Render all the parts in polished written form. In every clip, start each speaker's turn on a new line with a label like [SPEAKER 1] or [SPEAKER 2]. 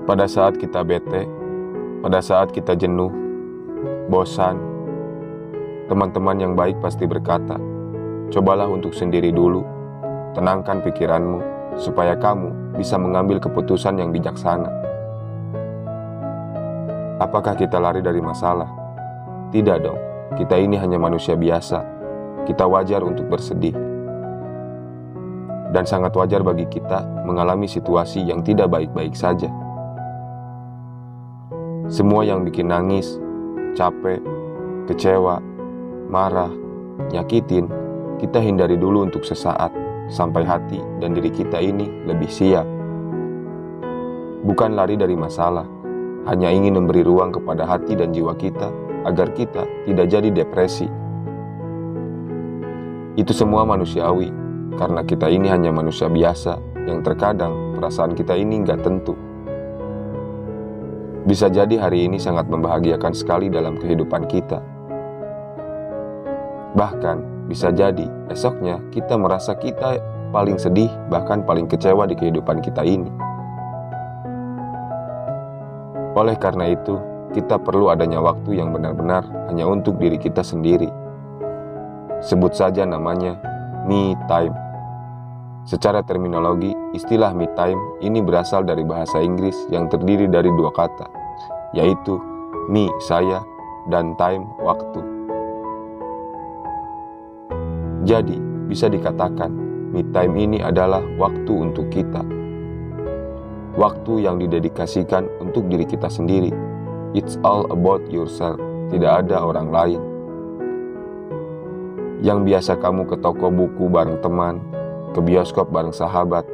[SPEAKER 1] Pada saat kita bete, pada saat kita jenuh, bosan, teman-teman yang baik pasti berkata, cobalah untuk sendiri dulu, tenangkan pikiranmu, supaya kamu bisa mengambil keputusan yang bijaksana. Apakah kita lari dari masalah? Tidak dong, kita ini hanya manusia biasa, kita wajar untuk bersedih. Dan sangat wajar bagi kita mengalami situasi yang tidak baik-baik saja. Semua yang bikin nangis, capek, kecewa, marah, nyakitin, kita hindari dulu untuk sesaat, sampai hati dan diri kita ini lebih siap. Bukan lari dari masalah, hanya ingin memberi ruang kepada hati dan jiwa kita, agar kita tidak jadi depresi. Itu semua manusiawi, karena kita ini hanya manusia biasa, yang terkadang perasaan kita ini nggak tentu. Bisa jadi hari ini sangat membahagiakan sekali dalam kehidupan kita. Bahkan bisa jadi esoknya kita merasa kita paling sedih, bahkan paling kecewa di kehidupan kita ini. Oleh karena itu, kita perlu adanya waktu yang benar-benar hanya untuk diri kita sendiri. Sebut saja namanya me time. Secara terminologi, istilah me time ini berasal dari bahasa Inggris yang terdiri dari dua kata, yaitu me, saya, dan time, waktu. Jadi, bisa dikatakan, me time ini adalah waktu untuk kita. Waktu yang didedikasikan untuk diri kita sendiri. It's all about yourself, tidak ada orang lain. Yang biasa kamu ke toko buku bareng teman, ke bioskop bareng sahabat,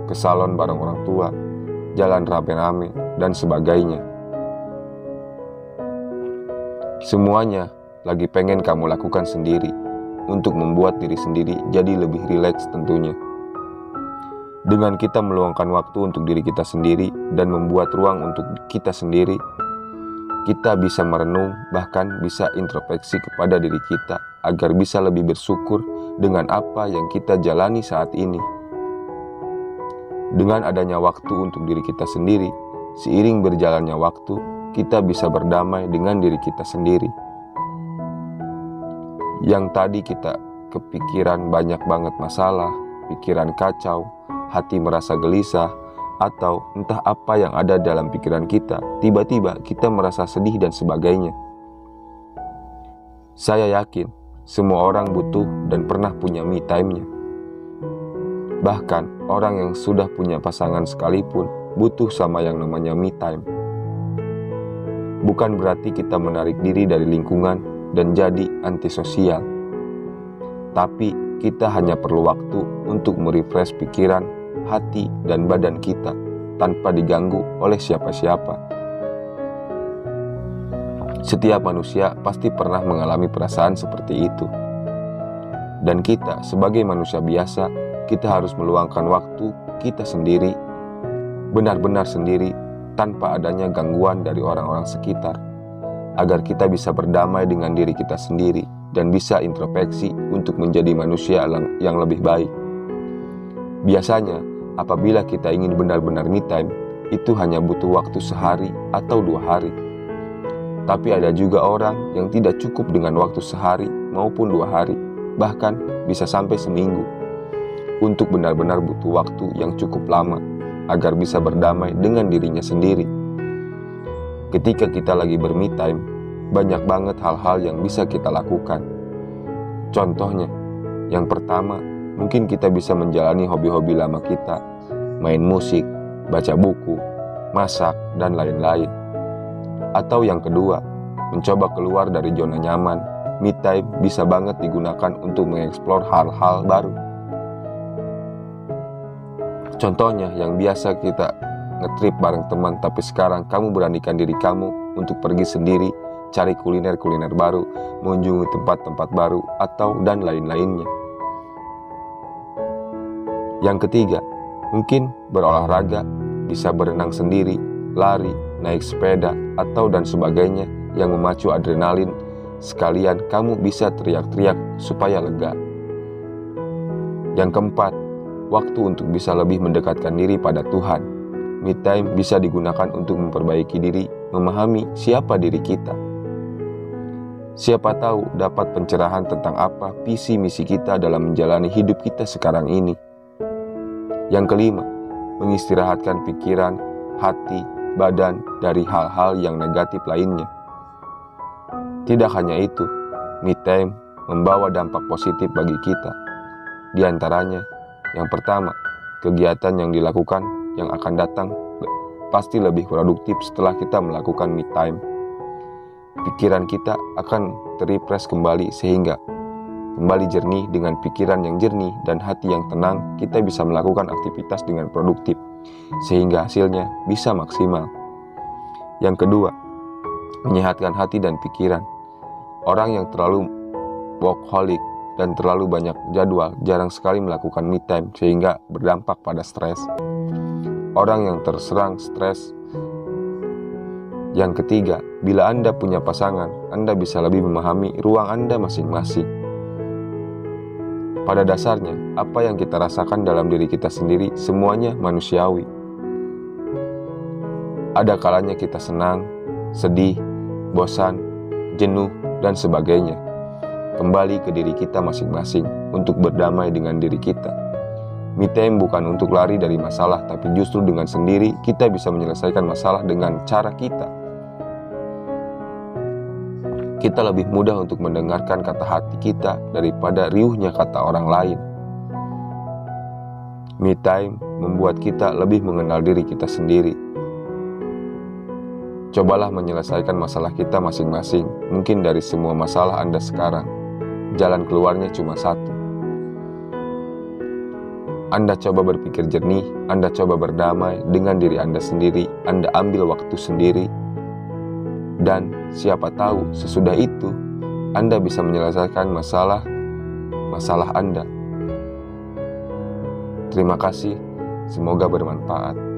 [SPEAKER 1] ke salon bareng orang tua, jalan rame-rame, dan sebagainya. Semuanya lagi pengen kamu lakukan sendiri, untuk membuat diri sendiri jadi lebih rileks tentunya. Dengan kita meluangkan waktu untuk diri kita sendiri dan membuat ruang untuk kita sendiri, kita bisa merenung, bahkan bisa introspeksi kepada diri kita agar bisa lebih bersyukur dengan apa yang kita jalani saat ini. Dengan adanya waktu untuk diri kita sendiri, seiring berjalannya waktu, kita bisa berdamai dengan diri kita sendiri. Yang tadi kita kepikiran banyak banget masalah, pikiran kacau, hati merasa gelisah, atau entah apa yang ada dalam pikiran kita, tiba-tiba kita merasa sedih dan sebagainya. Saya yakin semua orang butuh dan pernah punya me time-nya. Bahkan orang yang sudah punya pasangan sekalipun butuh sama yang namanya me time. Bukan berarti kita menarik diri dari lingkungan dan jadi antisosial. Tapi kita hanya perlu waktu untuk merefresh pikiran, hati, dan badan kita tanpa diganggu oleh siapa-siapa. Setiap manusia pasti pernah mengalami perasaan seperti itu. Dan kita sebagai manusia biasa, kita harus meluangkan waktu kita sendiri, benar-benar sendiri, tanpa adanya gangguan dari orang-orang sekitar, agar kita bisa berdamai dengan diri kita sendiri dan bisa introspeksi untuk menjadi manusia yang lebih baik. Biasanya, apabila kita ingin benar-benar me time, itu hanya butuh waktu sehari atau 2 hari. Tapi ada juga orang yang tidak cukup dengan waktu sehari maupun 2 hari, bahkan bisa sampai seminggu, untuk benar-benar butuh waktu yang cukup lama, agar bisa berdamai dengan dirinya sendiri. Ketika kita lagi ber-me time, banyak banget hal-hal yang bisa kita lakukan. Contohnya, yang pertama, mungkin kita bisa menjalani hobi-hobi lama kita, main musik, baca buku, masak, dan lain-lain. Atau yang kedua, mencoba keluar dari zona nyaman. Me time bisa banget digunakan untuk mengeksplor hal-hal baru. Contohnya, yang biasa kita ngetrip bareng teman, tapi sekarang kamu beranikan diri kamu untuk pergi sendiri, cari kuliner-kuliner baru, mengunjungi tempat-tempat baru, atau dan lain-lainnya. Yang ketiga, mungkin berolahraga, bisa berenang sendiri, lari, naik sepeda, atau dan sebagainya yang memacu adrenalin. Sekalian kamu bisa teriak-teriak supaya lega. Yang keempat, waktu untuk bisa lebih mendekatkan diri pada Tuhan. me time bisa digunakan untuk memperbaiki diri, memahami siapa diri kita. Siapa tahu dapat pencerahan tentang apa visi misi kita dalam menjalani hidup kita sekarang ini. Yang kelima, mengistirahatkan pikiran, hati, badan dari hal-hal yang negatif lainnya. Tidak hanya itu, me time membawa dampak positif bagi kita. Di antaranya, yang pertama, kegiatan yang dilakukan yang akan datang pasti lebih produktif setelah kita melakukan me time. Pikiran kita akan terrefresh kembali sehingga kembali jernih. Dengan pikiran yang jernih dan hati yang tenang, kita bisa melakukan aktivitas dengan produktif sehingga hasilnya bisa maksimal. Yang kedua, menyehatkan hati dan pikiran. Orang yang terlalu workaholic dan terlalu banyak jadwal jarang sekali melakukan me time sehingga berdampak pada stres. Orang yang terserang stres. Yang ketiga, bila Anda punya pasangan, Anda bisa lebih memahami ruang Anda masing-masing. Pada dasarnya, apa yang kita rasakan dalam diri kita sendiri semuanya manusiawi. Ada kalanya kita senang, sedih, bosan, jenuh, dan sebagainya. Kembali ke diri kita masing-masing untuk berdamai dengan diri kita. Me time bukan untuk lari dari masalah, tapi justru dengan sendiri kita bisa menyelesaikan masalah dengan cara kita. Kita lebih mudah untuk mendengarkan kata hati kita daripada riuhnya kata orang lain. Me time membuat kita lebih mengenal diri kita sendiri. Cobalah menyelesaikan masalah kita masing-masing. Mungkin dari semua masalah Anda sekarang, jalan keluarnya cuma satu. Anda coba berpikir jernih, Anda coba berdamai dengan diri Anda sendiri, Anda ambil waktu sendiri. Dan siapa tahu sesudah itu Anda bisa menyelesaikan masalah Anda. Terima kasih, semoga bermanfaat.